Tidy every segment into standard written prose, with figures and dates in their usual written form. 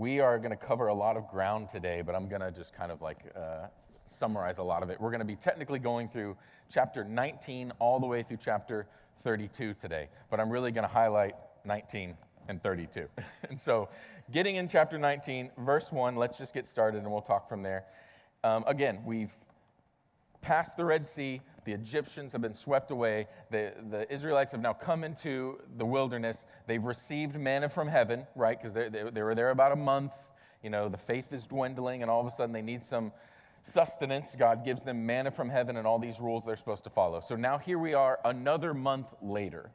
We are going to cover a lot of ground today, but I'm going to just kind of summarize a lot of it. We're going to be technically going through chapter 19 all the way through chapter 32 today, but I'm really going to highlight 19 and 32. And so getting in chapter 19, verse 1, let's just get started and we'll talk from there. Again, we've passed the Red Sea. The Egyptians have been swept away. The Israelites have now come into the wilderness. They've received manna from heaven, right? Because they were there about a month. You know, the faith is dwindling, and all of a sudden they need some sustenance. God gives them manna from heaven and all these rules they're supposed to follow. So now here we are another month later,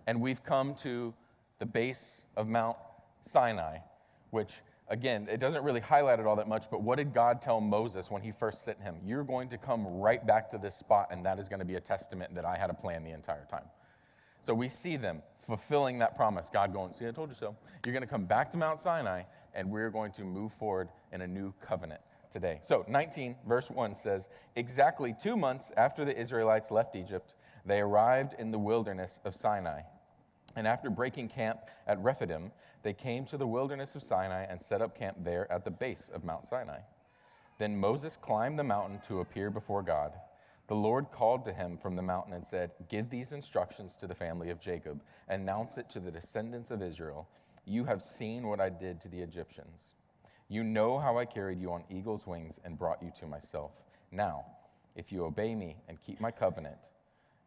and we've come to the base of Mount Sinai, which, again, it doesn't really highlight it all that much, but what did God tell Moses when he first sent him? You're going to come right back to this spot, and that is going to be a testament that I had a plan the entire time. So we see them fulfilling that promise. God going, see, I told you so. You're going to come back to Mount Sinai, and we're going to move forward in a new covenant today. So 19, verse 1 says, exactly 2 months after the Israelites left Egypt, they arrived in the wilderness of Sinai. And after breaking camp at Rephidim, they came to the wilderness of Sinai and set up camp there at the base of Mount Sinai. Then Moses climbed the mountain to appear before God. The Lord called to him from the mountain and said, give these instructions to the family of Jacob. Announce it to the descendants of Israel. You have seen what I did to the Egyptians. You know how I carried you on eagle's wings and brought you to myself. Now, if you obey me and keep my covenant,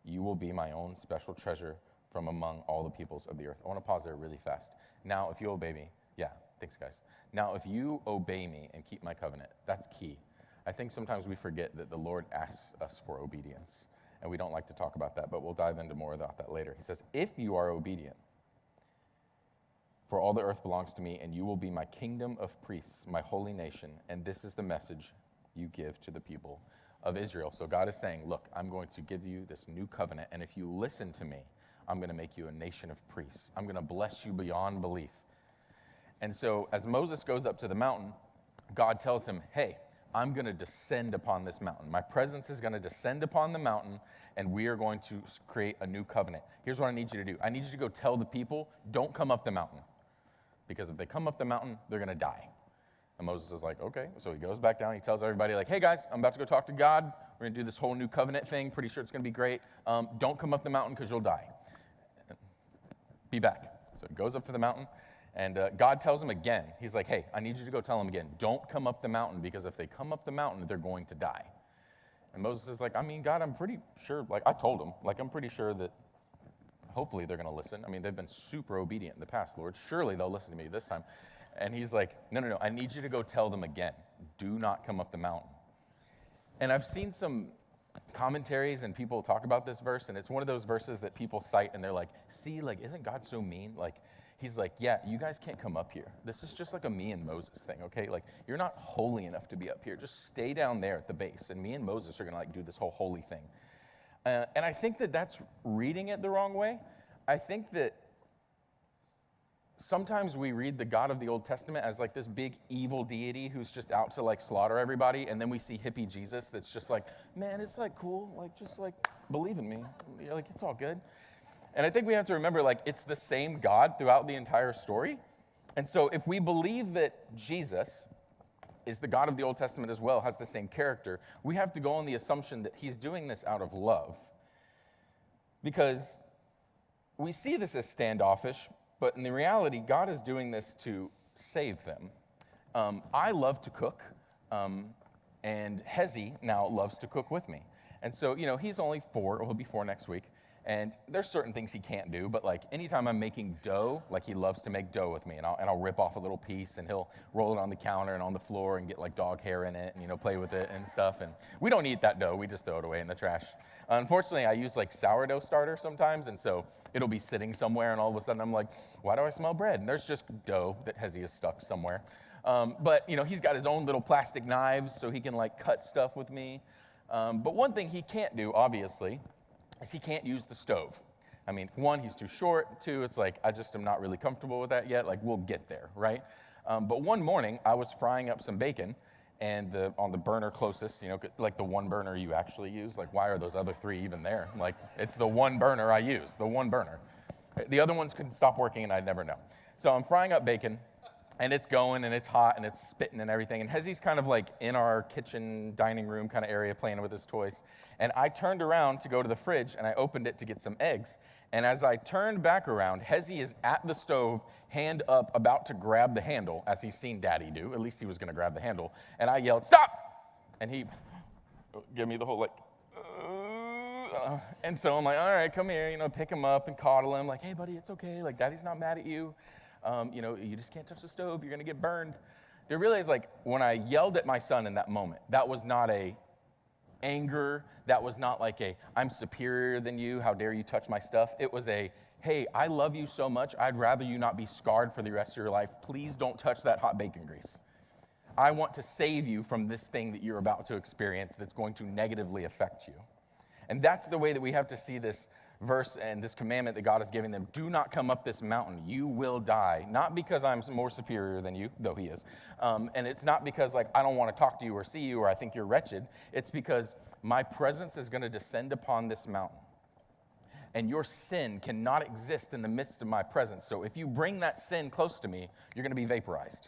you will be my own special treasure from among all the peoples of the earth. I want to pause there really fast. Now, if you obey me, yeah, thanks, guys. Now, if you obey me and keep my covenant, that's key. I think sometimes we forget that the Lord asks us for obedience, and we don't like to talk about that, but we'll dive into more about that later. He says, if you are obedient, for all the earth belongs to me, and you will be my kingdom of priests, my holy nation, and this is the message you give to the people of Israel. So God is saying, look, I'm going to give you this new covenant, and if you listen to me, I'm going to make you a nation of priests. I'm going to bless you beyond belief. And so as Moses goes up to the mountain, God tells him, hey, I'm going to descend upon this mountain. My presence is going to descend upon the mountain, and we are going to create a new covenant. Here's what I need you to do. I need you to go tell the people, don't come up the mountain. Because if they come up the mountain, they're going to die. And Moses is like, okay. So he goes back down. He tells everybody, like, hey, guys, I'm about to go talk to God. We're going to do this whole new covenant thing. Pretty sure it's going to be great. Don't come up the mountain because you'll die. Be back. So he goes up to the mountain, and God tells him again. He's like, hey, I need you to go tell them again, don't come up the mountain, because if they come up the mountain, they're going to die. And Moses is like, I mean, God, I'm pretty sure, like I told him, like I'm pretty sure that hopefully they're going to listen. I mean, they've been super obedient in the past, Lord. Surely they'll listen to me this time. And he's like, no, I need you to go tell them again. Do not come up the mountain. And I've seen some commentaries and people talk about this verse, and it's one of those verses that people cite and they're like, see, like, isn't God so mean? Like, he's like, yeah, you guys can't come up here. This is just like a me and Moses thing, okay? Like, you're not holy enough to be up here. Just stay down there at the base, and me and Moses are going to like do this whole holy thing. And I think that that's reading it the wrong way. I think that sometimes we read the God of the Old Testament as like this big evil deity who's just out to like slaughter everybody, and then we see hippie Jesus that's just like, man, it's like cool, like just like believe in me, like it's all good. And I think we have to remember, like, it's the same God throughout the entire story. And so if we believe that Jesus is the God of the Old Testament as well, has the same character, we have to go on the assumption that he's doing this out of love. Because we see this as standoffish, but in the reality, God is doing this to save them. I love to cook, and Hezi now loves to cook with me. And so, you know, he's only 4, or he'll be 4 next week, and there's certain things he can't do, but like anytime I'm making dough, like he loves to make dough with me, and I'll rip off a little piece, and he'll roll it on the counter and on the floor and get like dog hair in it, and, you know, play with it and stuff. And we don't eat that dough, we just throw it away in the trash. Unfortunately, I use like sourdough starter sometimes, and so it'll be sitting somewhere, and all of a sudden I'm like, why do I smell bread? And there's just dough that Hezi is stuck somewhere. But, you know, he's got his own little plastic knives, so he can like cut stuff with me. But one thing he can't do, obviously, is he can't use the stove. I mean, 1, he's too short. 2, it's like, I just am not really comfortable with that yet. Like, we'll get there, right? But one morning, I was frying up some bacon, and on the burner closest, you know, like the one burner you actually use. Like, why are those other 3 even there? Like, it's the one burner I use, the one burner. The other ones could stop working, and I'd never know. So I'm frying up bacon, And it's going, and it's hot, and it's spitting and everything. And Hezy's kind of like in our kitchen, dining room kind of area playing with his toys. And I turned around to go to the fridge, and I opened it to get some eggs. And as I turned back around, Hezy is at the stove, hand up, about to grab the handle, as he's seen Daddy do. At least he was going to grab the handle. And I yelled, "Stop!" And he gave me the whole, like, and so I'm like, all right, come here, pick him up and coddle him. Like, hey, buddy, it's okay. Like, Daddy's not mad at you. You just can't touch the stove. You're going to get burned. You realize, like, when I yelled at my son in that moment, that was not a anger. That was not like a, I'm superior than you. How dare you touch my stuff? It was a, hey, I love you so much. I'd rather you not be scarred for the rest of your life. Please don't touch that hot bacon grease. I want to save you from this thing that you're about to experience that's going to negatively affect you. And that's the way that we have to see this verse and this commandment that God is giving them. Do not come up this mountain. You will die. Not because I'm more superior than you, though he is. And it's not because, like, I don't want to talk to you or see you or I think you're wretched. It's because my presence is going to descend upon this mountain. And your sin cannot exist in the midst of my presence. So if you bring that sin close to me, you're going to be vaporized.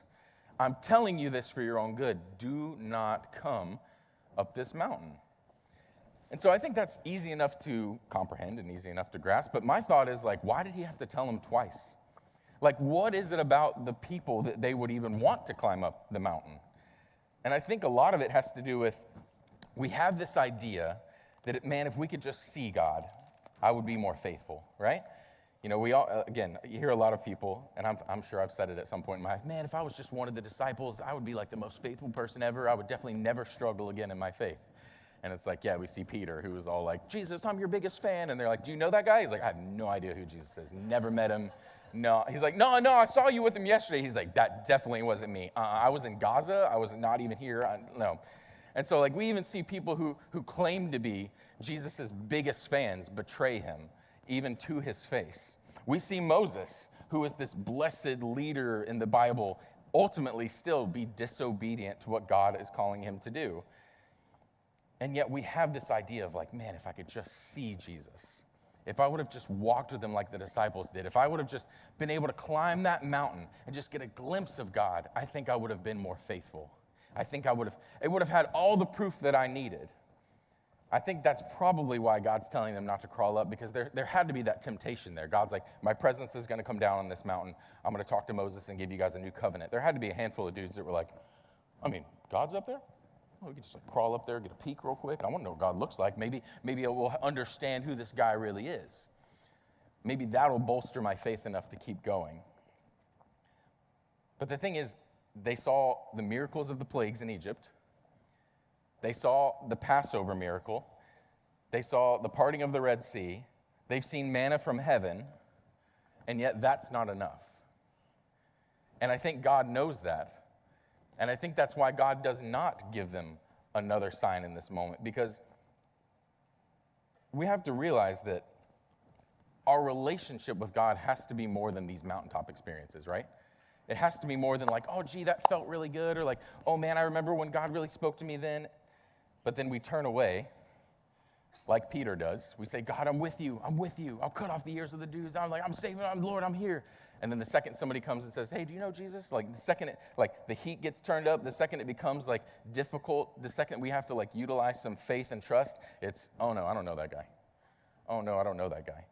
I'm telling you this for your own good. Do not come up this mountain. And so I think that's easy enough to comprehend and easy enough to grasp. But my thought is, like, why did he have to tell them twice? Like, what is it about the people that they would even want to climb up the mountain? And I think a lot of it has to do with, we have this idea that, man, if we could just see God, I would be more faithful, right? We all, again, you hear a lot of people, and I'm sure I've said it at some point in my life, man, if I was just one of the disciples, I would be like the most faithful person ever. I would definitely never struggle again in my faith. And it's like, yeah, we see Peter, who was all like, Jesus, I'm your biggest fan. And they're like, do you know that guy? He's like, I have no idea who Jesus is. Never met him. No. He's like, no, I saw you with him yesterday. He's like, that definitely wasn't me. I was in Gaza. I was not even here. No. And so, like, we even see people who claim to be Jesus' biggest fans betray him, even to his face. We see Moses, who is this blessed leader in the Bible, ultimately still be disobedient to what God is calling him to do. And yet we have this idea of, like, man, if I could just see Jesus, if I would have just walked with him like the disciples did, if I would have just been able to climb that mountain and just get a glimpse of God, I think I would have been more faithful. I think it would have had all the proof that I needed. I think that's probably why God's telling them not to crawl up, because there had to be that temptation there. God's like, my presence is going to come down on this mountain. I'm going to talk to Moses and give you guys a new covenant. There had to be a handful of dudes that were like, I mean, God's up there? Oh, we could just like crawl up there, get a peek real quick. I want to know what God looks like. Maybe I will understand who this guy really is. Maybe that'll bolster my faith enough to keep going. But the thing is, they saw the miracles of the plagues in Egypt. They saw the Passover miracle. They saw the parting of the Red Sea. They've seen manna from heaven, and yet that's not enough. And I think God knows that. And I think that's why God does not give them another sign in this moment, because we have to realize that our relationship with God has to be more than these mountaintop experiences, right? It has to be more than like, oh, gee, that felt really good, or like, oh, man, I remember when God really spoke to me then. But then we turn away, like Peter does. We say, God, I'm with you. I'll cut off the ears of the dudes. I'm saving, Lord, I'm here. And then the second somebody comes and says, hey, do you know Jesus? Like the second the heat gets turned up, the second it becomes like difficult, the second we have to like utilize some faith and trust, it's, oh no, I don't know that guy. Oh no, I don't know that guy.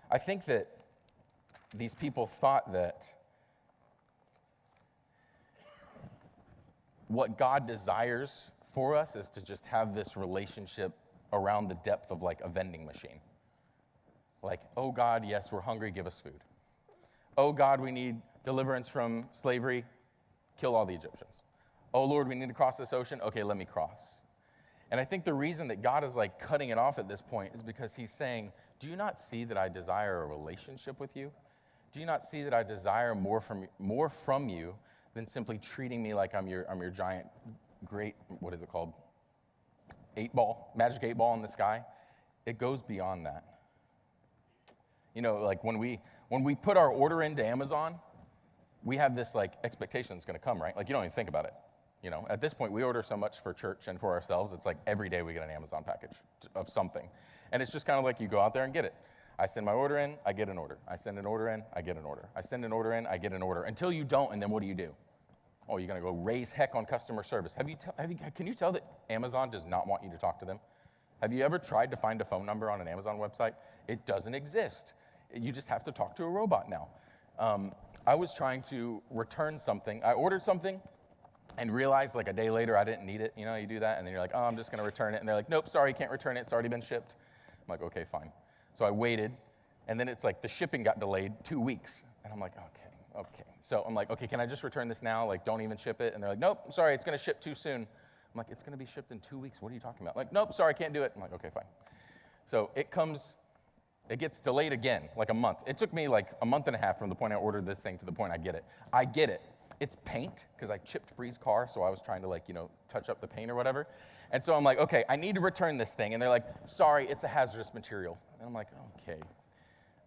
I think that these people thought that what God desires for us is to just have this relationship around the depth of like a vending machine. Like, oh God, yes, we're hungry, give us food. Oh God, we need deliverance from slavery, kill all the Egyptians. Oh Lord, we need to cross this ocean, okay, let me cross. And I think the reason that God is like cutting it off at this point is because he's saying, do you not see that I desire a relationship with you? Do you not see that I desire more from you than simply treating me like I'm your giant, great, what is it called? Magic 8 ball in the sky? It goes beyond that. Like when we put our order into Amazon, we have this like expectation it's going to come, right? Like you don't even think about it. At this point, we order so much for church and for ourselves. It's like every day we get an Amazon package of something. And it's just kind of like you go out there and get it. I send my order in, I get an order. I send an order in, I get an order. I send an order in, I get an order. Until you don't, and then what do? Oh, you're going to go raise heck on customer service. Can you tell that Amazon does not want you to talk to them? Have you ever tried to find a phone number on an Amazon website? It doesn't exist. You just have to talk to a robot now. I was trying to return something. I ordered something and realized like a day later I didn't need it. You know, you do that, and then you're like, oh, I'm just going to return it. And they're like, nope, sorry, you can't return it. It's already been shipped. I'm like, okay, fine. So I waited, and then it's like the shipping got delayed 2 weeks. And I'm like, okay. So I'm like, okay, can I just return this now? Like, don't even ship it. And they're like, nope, sorry, it's going to ship too soon. I'm like, it's going to be shipped in 2 weeks. What are you talking about? Like, nope, sorry, can't do it. I'm like, okay, fine. So it gets delayed again, like a month. It took me like a month and a half from the point I ordered this thing to the point I get it. I get it. It's paint, because I chipped Bree's car, so I was trying to like, touch up the paint or whatever. And so I'm like, okay, I need to return this thing. And they're like, sorry, it's a hazardous material. And I'm like, okay.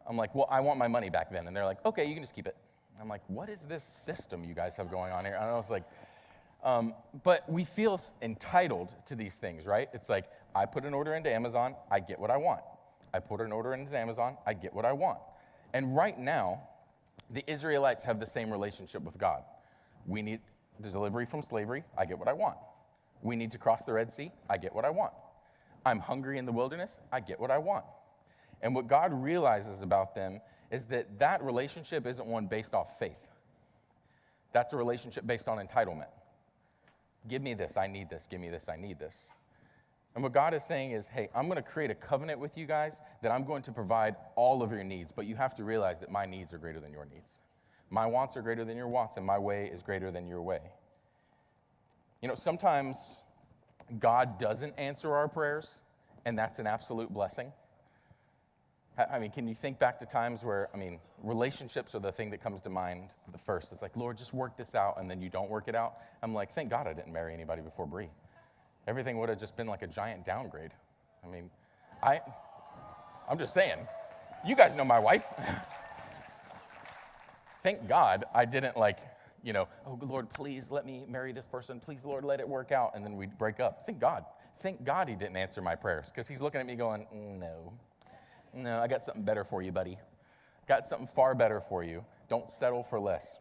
I'm like, well, I want my money back then. And they're like, okay, you can just keep it. And I'm like, what is this system you guys have going on here? And I was like, but we feel entitled to these things, right? It's like, I put an order into Amazon, I get what I want. I put an order into Amazon, I get what I want. And right now, the Israelites have the same relationship with God. We need delivery from slavery, I get what I want. We need to cross the Red Sea, I get what I want. I'm hungry in the wilderness, I get what I want. And what God realizes about them is that relationship isn't one based off faith. That's a relationship based on entitlement. Give me this, I need this, give me this, I need this. And what God is saying is, hey, I'm going to create a covenant with you guys that I'm going to provide all of your needs, but you have to realize that my needs are greater than your needs. My wants are greater than your wants, and my way is greater than your way. Sometimes God doesn't answer our prayers, and that's an absolute blessing. I mean, can you think back to times where, relationships are the thing that comes to mind the first. It's like, Lord, just work this out, and then you don't work it out. I'm like, thank God I didn't marry anybody before Bree. Everything would have just been like a giant downgrade. I'm just saying, you guys know my wife. Thank God I didn't oh, Lord, please let me marry this person. Please, Lord, let it work out. And then we'd break up. Thank God. Thank God he didn't answer my prayers, because he's looking at me going, no, I got something better for you, buddy. Got something far better for you. Don't settle for less.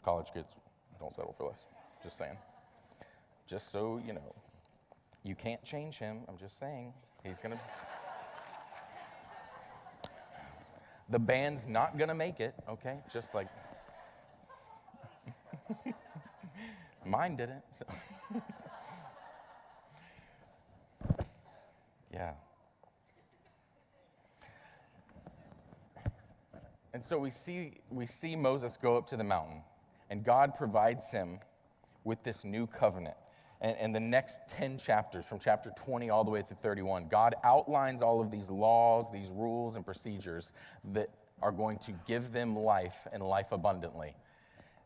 College kids, don't settle for less. Just saying. Just so you know. You can't change him. I'm just saying. He's going to... The band's not going to make it, okay? Just like... Mine didn't. So. Yeah. And so we see Moses go up to the mountain, and God provides him with this new covenant. And the next 10 chapters, from chapter 20 all the way to 31, God outlines all of these laws, these rules, and procedures that are going to give them life and life abundantly.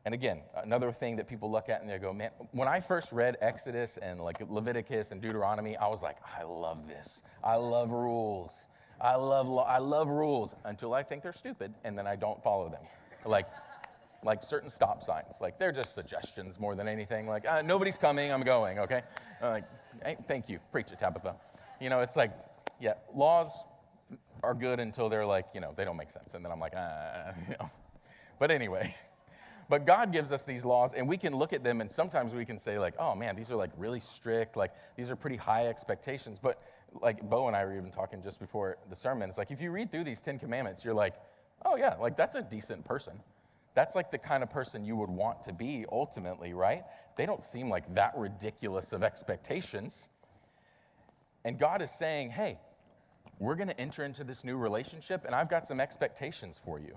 And again, another thing that people look at and they go, man, when I first read Exodus and like Leviticus and Deuteronomy, I was like, I love this. I love rules. I love rules until I think they're stupid, and then I don't follow them. Like certain stop signs. Like, they're just suggestions more than anything. Like, nobody's coming, I'm going, okay? Hey, thank you. Preach it, Tabitha. It's like, yeah, laws are good until they're like, they don't make sense. And then I'm like, But anyway, but God gives us these laws, and we can look at them, and sometimes we can say, like, oh, man, these are, like, really strict. Like, these are pretty high expectations. But, like, Bo and I were even talking just before the sermon. It's like, if you read through these 10 commandments, you're like, oh, yeah, like, that's a decent person. That's like the kind of person you would want to be ultimately, right? They don't seem like that ridiculous of expectations. And God is saying, hey, we're going to enter into this new relationship, and I've got some expectations for you.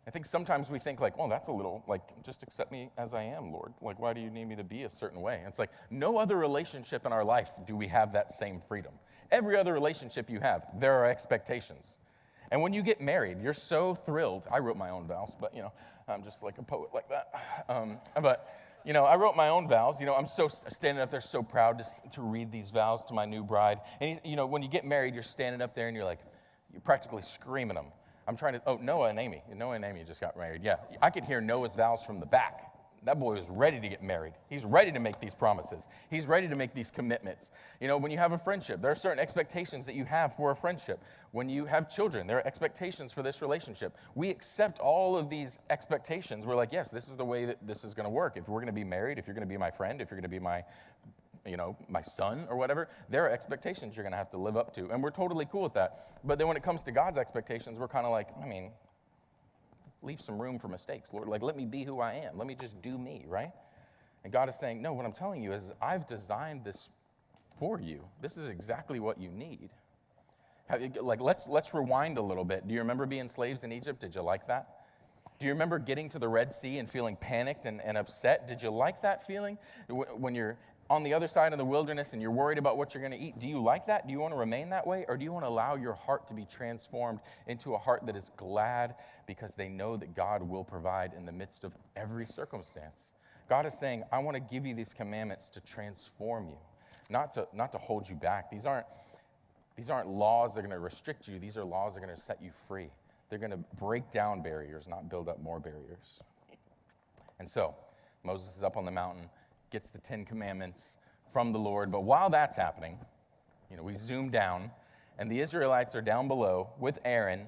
I think sometimes we think like, oh, that's a little, like, just accept me as I am, Lord. Like, why do you need me to be a certain way? And it's like, no other relationship in our life do we have that same freedom. Every other relationship you have, there are expectations. And when you get married, you're so thrilled. I wrote my own vows, but, I'm just like a poet like that. I wrote my own vows. I'm so standing up there so proud to read these vows to my new bride. And, when you get married, you're standing up there and you're practically screaming them. I'm trying to, Noah and Amy. Noah and Amy just got married. Yeah, I could hear Noah's vows from the back. That boy is ready to get married. He's ready to make these promises. He's ready to make these commitments. You know, when you have a friendship, there are certain expectations that you have for a friendship. When you have children, there are expectations for this relationship. We accept all of these expectations. We're like, yes, this is the way that this is going to work. If we're going to be married, if you're going to be my friend, if you're going to be my son or whatever, there are expectations you're going to have to live up to. And we're totally cool with that. But then when it comes to God's expectations, we're kind of like, leave some room for mistakes, Lord. Like, let me be who I am. Let me just do me, right? And God is saying, no, what I'm telling you is I've designed this for you. This is exactly what you need. Let's rewind a little bit. Do you remember being slaves in Egypt? Did you like that? Do you remember getting to the Red Sea and feeling panicked and upset? Did you like that feeling? When you're on the other side of the wilderness and you're worried about what you're going to eat, do you like that? Do you want to remain that way? Or do you want to allow your heart to be transformed into a heart that is glad because they know that God will provide in the midst of every circumstance? God is saying, I want to give you these commandments to transform you, not to hold you back. These aren't laws that are going to restrict you. These are laws that are going to set you free. They're going to break down barriers, not build up more barriers. And so Moses is up on the mountain, gets the 10 Commandments from the Lord. But while that's happening, we zoom down, and the Israelites are down below with Aaron,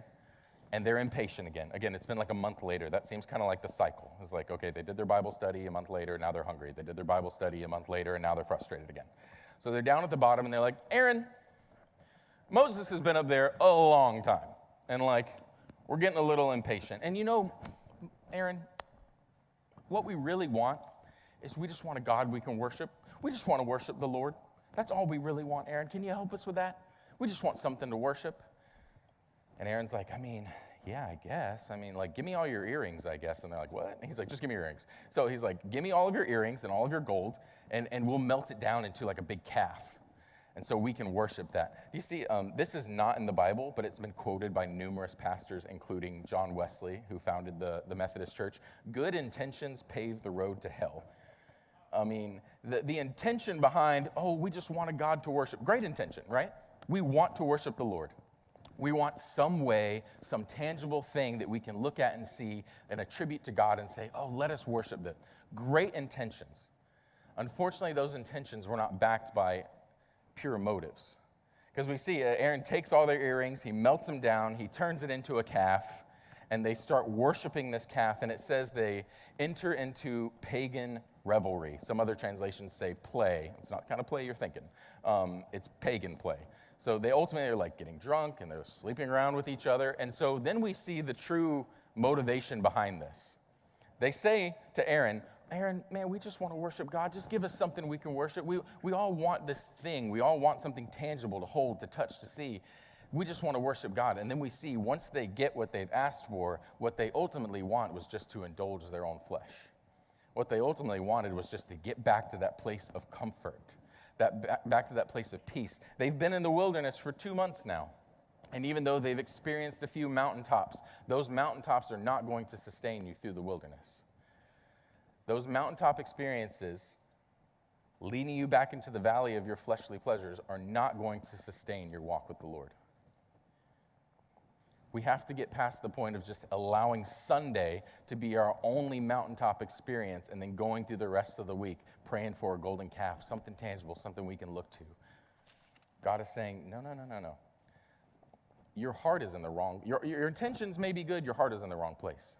and they're impatient again. Again, it's been like a month later. That seems kind of like the cycle. It's like, okay, they did their Bible study a month later, now they're hungry. They did their Bible study a month later, and now they're frustrated again. So they're down at the bottom, and they're like, Aaron, Moses has been up there a long time, and we're getting a little impatient. And Aaron, what we really want is we just want a God we can worship. We just want to worship the Lord. That's all we really want, Aaron. Can you help us with that? We just want something to worship. And Aaron's like, yeah, I guess. Give me all your earrings, I guess. And they're like, what? And he's like, just give me your earrings. So he's like, give me all of your earrings and all of your gold, and we'll melt it down into like a big calf. And so we can worship that. You see, this is not in the Bible, but it's been quoted by numerous pastors, including John Wesley, who founded the Methodist Church. Good intentions pave the road to hell. The intention behind, we just want a God to worship. Great intention, right? We want to worship the Lord. We want some way, some tangible thing that we can look at and see and attribute to God and say, let us worship them. Great intentions. Unfortunately, those intentions were not backed by pure motives. Because we see Aaron takes all their earrings, he melts them down, he turns it into a calf, and they start worshiping this calf, and it says they enter into pagan revelry. Some other translations say play. It's not the kind of play you're thinking. It's pagan play. So they ultimately are getting drunk, and they're sleeping around with each other. And so then we see the true motivation behind this. They say to Aaron, man, we just want to worship God. Just give us something we can worship. We all want this thing. We all want something tangible to hold, to touch, to see. We just want to worship God. And then we see once they get what they've asked for, what they ultimately want was just to indulge their own flesh. What they ultimately wanted was just to get back to that place of comfort, back to that place of peace. They've been in the wilderness for 2 months now. And even though they've experienced a few mountaintops, those mountaintops are not going to sustain you through the wilderness. Those mountaintop experiences leading you back into the valley of your fleshly pleasures are not going to sustain your walk with the Lord. We have to get past the point of just allowing Sunday to be our only mountaintop experience and then going through the rest of the week praying for a golden calf, something tangible, something we can look to. God is saying, no. Your heart is in the wrong, your intentions may be good, your heart is in the wrong place.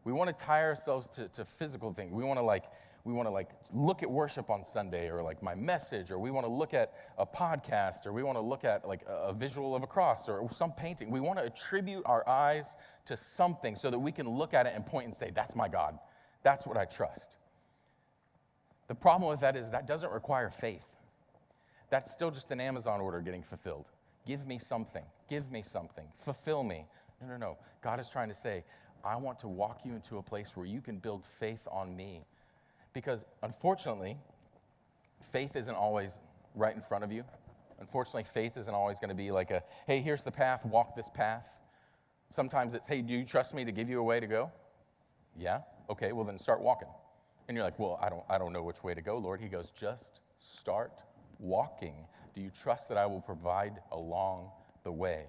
We want to tie ourselves to physical things. We want to look at worship on Sunday, or my message, or we want to look at a podcast, or we want to look at a visual of a cross or some painting. We want to attribute our eyes to something so that we can look at it and point and say, that's my God. That's what I trust. The problem with that is that doesn't require faith. That's still just an Amazon order getting fulfilled. Give me something. Give me something. Fulfill me. No. God is trying to say, I want to walk you into a place where you can build faith on me. Because unfortunately, faith isn't always right in front of you. Unfortunately, faith isn't always going to be like hey, here's the path, walk this path. Sometimes it's, hey, do you trust me to give you a way to go? Yeah? Okay, well then start walking. And you're like, well, I don't know which way to go, Lord. He goes, just start walking. Do you trust that I will provide along the way?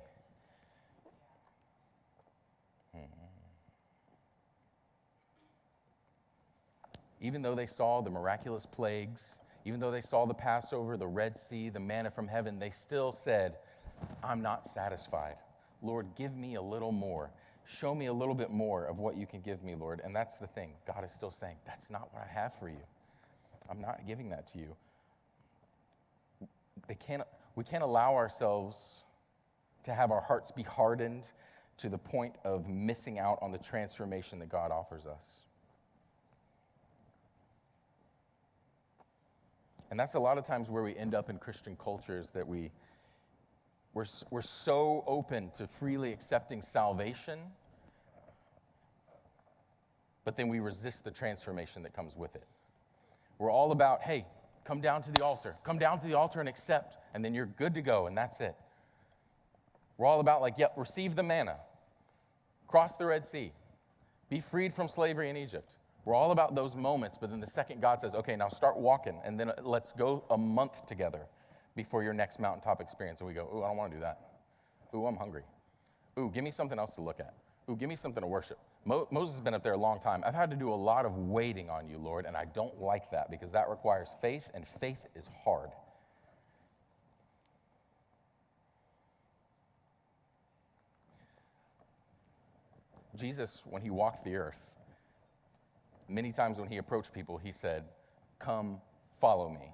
Even though they saw the miraculous plagues, even though they saw the Passover, the Red Sea, the manna from heaven, they still said, I'm not satisfied. Lord, give me a little more. Show me a little bit more of what you can give me, Lord. And that's the thing. God is still saying, that's not what I have for you. I'm not giving that to you. We can't allow ourselves to have our hearts be hardened to the point of missing out on the transformation that God offers us. And that's a lot of times where we end up in Christian cultures, that we're so open to freely accepting salvation, but then we resist the transformation that comes with it. We're all about, hey, come down to the altar. Come down to the altar and accept, and then you're good to go, and that's it. We're all about like, yep, receive the manna, cross the Red Sea, be freed from slavery in Egypt. We're all about those moments, but then the second God says, okay, now start walking, and then let's go a month together before your next mountaintop experience. And we go, ooh, I don't want to do that. Ooh, I'm hungry. Ooh, give me something else to look at. Ooh, give me something to worship. Moses has been up there a long time. I've had to do a lot of waiting on you, Lord, and I don't like that because that requires faith, and faith is hard. Jesus, when he walked the earth, many times when he approached people, he said, come, follow me.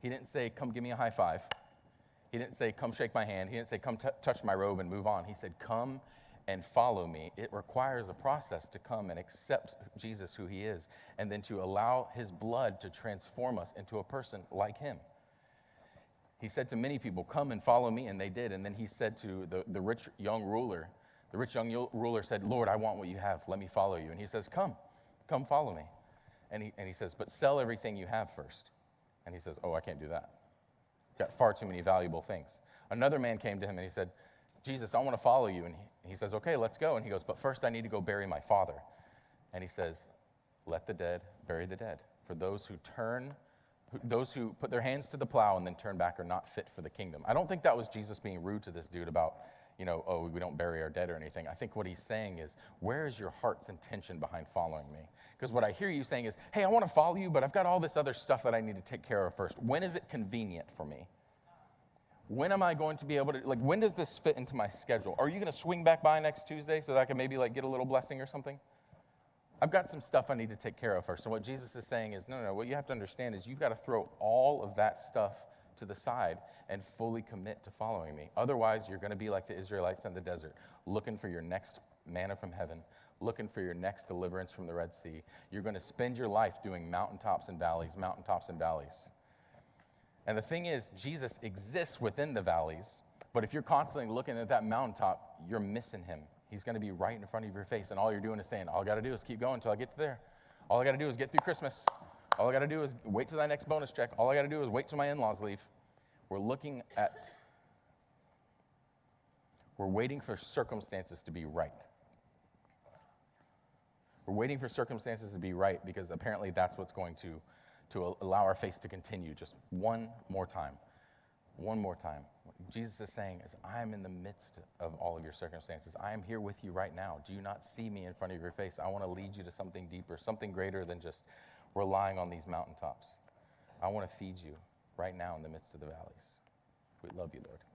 He didn't say, come give me a high five. He didn't say, come shake my hand. He didn't say, come touch my robe and move on. He said, come and follow me. It requires a process to come and accept Jesus, who he is, and then to allow his blood to transform us into a person like him. He said to many people, come and follow me, and they did. And then he said to the rich young ruler said, Lord, I want what you have. Let me follow you. And he says, come follow me. And he says, but sell everything you have first. And he says, oh, I can't do that. Got far too many valuable things. Another man came to him and he said, Jesus, I want to follow you. And he says, okay, let's go. And he goes, but first I need to go bury my father. And he says, let the dead bury the dead. For those who put their hands to the plow and then turn back are not fit for the kingdom. I don't think that was Jesus being rude to this dude about, oh, we don't bury our dead or anything. I think what he's saying is, where is your heart's intention behind following me? Because what I hear you saying is, hey, I want to follow you, but I've got all this other stuff that I need to take care of first. When is it convenient for me? When am I going to be able to, when does this fit into my schedule? Are you going to swing back by next Tuesday so that I can maybe get a little blessing or something? I've got some stuff I need to take care of first. So what Jesus is saying is, no, what you have to understand is you've got to throw all of that stuff to the side and fully commit to following me. Otherwise, you're going to be like the Israelites in the desert, looking for your next manna from heaven, looking for your next deliverance from the Red Sea. You're going to spend your life doing mountaintops and valleys, mountaintops and valleys. And the thing is, Jesus exists within the valleys, but if you're constantly looking at that mountaintop, you're missing him. He's going to be right in front of your face, and all you're doing is saying, all I got to do is keep going until I get to there. All I got to do is get through Christmas. All I got to do is wait till that next bonus check. All I got to do is wait till my in-laws leave. We're waiting for circumstances to be right. We're waiting for circumstances to be right because apparently that's what's going to allow our faith to continue just one more time. One more time. What Jesus is saying is, I am in the midst of all of your circumstances. I am here with you right now. Do you not see me in front of your face? I want to lead you to something deeper, something greater than just relying on these mountaintops. I want to feed you right now in the midst of the valleys. We love you, Lord.